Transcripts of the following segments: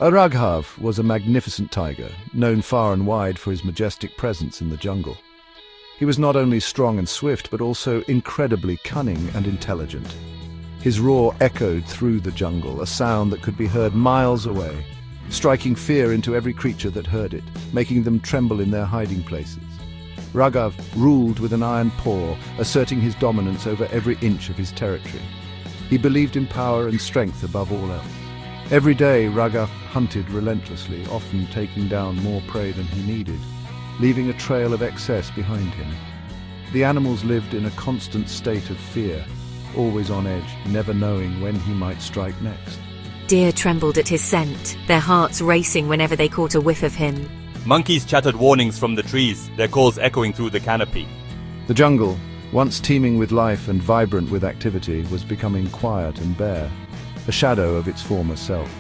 Raghav was a magnificent tiger, known far and wide for his majestic presence in the jungle. He was not only strong and swift, but also incredibly cunning and intelligent. His roar echoed through the jungle, a sound that could be heard miles away, striking fear into every creature that heard it, making them tremble in their hiding places. Raghav ruled with an iron paw, asserting his dominance over every inch of his territory. He believed in power and strength above all else. Every day, Raghav hunted relentlessly, often taking down more prey than he needed, leaving a trail of excess behind him. The animals lived in a constant state of fear, always on edge, never knowing when he might strike next. Deer trembled at his scent, their hearts racing whenever they caught a whiff of him. Monkeys chattered warnings from the trees, their calls echoing through the canopy. The jungle, once teeming with life and vibrant with activity, was becoming quiet and bare, a shadow of its former self.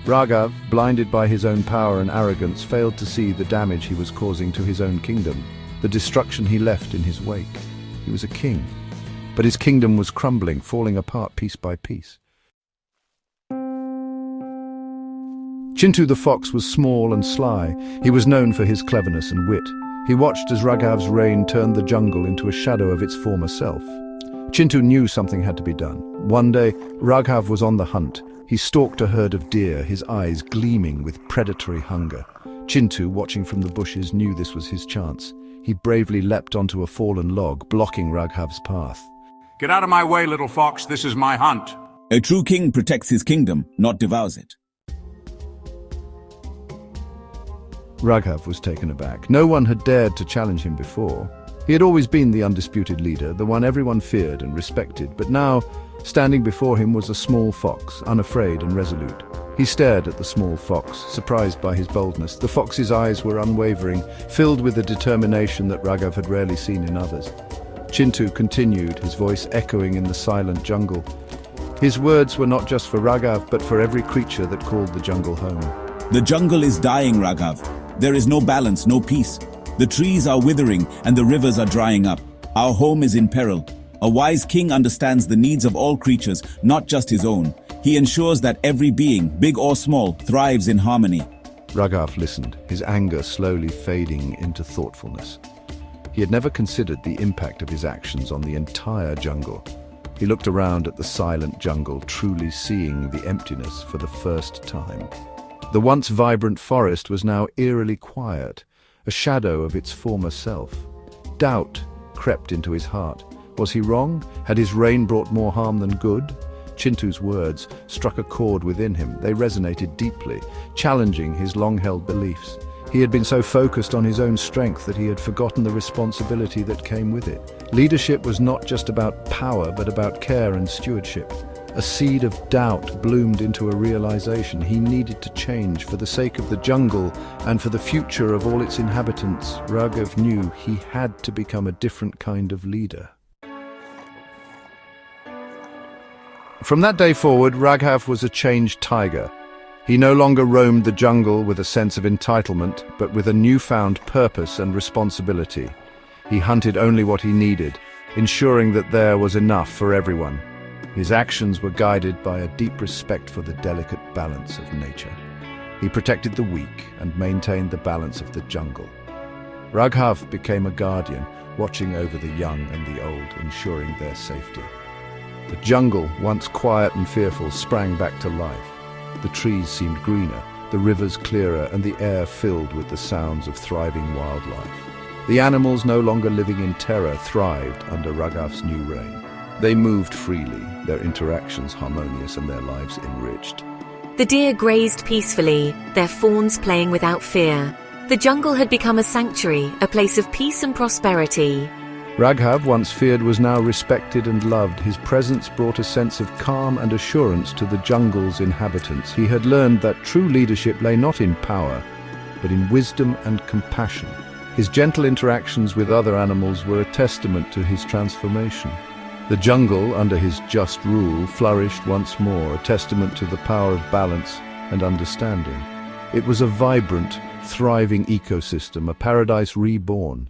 Raghav, blinded by his own power and arrogance, failed to see the damage he was causing to his own kingdom, the destruction he left in his wake. He was a king, but his kingdom was crumbling, falling apart piece by piece. Chintu the fox was small and sly. He was known for his cleverness and wit. He watched as Raghav's reign turned the jungle into a shadow of its former self. Chintu knew something had to be done. One day, Raghav was on the hunt. He stalked a herd of deer, his eyes gleaming with predatory hunger. Chintu, watching from the bushes, knew this was his chance. He bravely leapt onto a fallen log, blocking Raghav's path. "Get out of my way, little fox. This is my hunt." A true king protects his kingdom, not devours it. Raghav was taken aback. No one had dared to challenge him before. He had always been the undisputed leader, the one everyone feared and respected, but now, standing before him was a small fox, unafraid and resolute. He stared at the small fox, surprised by his boldness. The fox's eyes were unwavering, filled with a determination that Raghav had rarely seen in others. Chintu continued, his voice echoing in the silent jungle. His words were not just for Raghav, but for every creature that called the jungle home. The jungle is dying, Raghav. There is no balance, no peace. The trees are withering and the rivers are drying up. Our home is in peril. A wise king understands the needs of all creatures, not just his own. He ensures that every being, big or small, thrives in harmony. Raghav listened, his anger slowly fading into thoughtfulness. He had never considered the impact of his actions on the entire jungle. He looked around at the silent jungle, truly seeing the emptiness for the first time. The once vibrant forest was now eerily quiet, a shadow of its former self. Doubt crept into his heart. Was he wrong? Had his reign brought more harm than good? Chintu's words struck a chord within him. They resonated deeply, challenging his long-held beliefs. He had been so focused on his own strength that he had forgotten the responsibility that came with it. Leadership was not just about power, but about care and stewardship. A seed of doubt bloomed into a realization. He needed to change for the sake of the jungle and for the future of all its inhabitants. Raghav knew he had to become a different kind of leader. From that day forward, Raghav was a changed tiger. He no longer roamed the jungle with a sense of entitlement, but with a newfound purpose and responsibility. He hunted only what he needed, ensuring that there was enough for everyone. His actions were guided by a deep respect for the delicate balance of nature. He protected the weak and maintained the balance of the jungle. Raghav became a guardian, watching over the young and the old, ensuring their safety. The jungle, once quiet and fearful, sprang back to life. The trees seemed greener, the rivers clearer, and the air filled with the sounds of thriving wildlife. The animals, no longer living in terror, thrived under Raghav's new reign. They moved freely, their interactions harmonious and their lives enriched. The deer grazed peacefully, their fawns playing without fear. The jungle had become a sanctuary, a place of peace and prosperity. Raghav, once feared, was now respected and loved. His presence brought a sense of calm and assurance to the jungle's inhabitants. He had learned that true leadership lay not in power, but in wisdom and compassion. His gentle interactions with other animals were a testament to his transformation. The jungle, under his just rule, flourished once more, a testament to the power of balance and understanding. It was a vibrant, thriving ecosystem, a paradise reborn.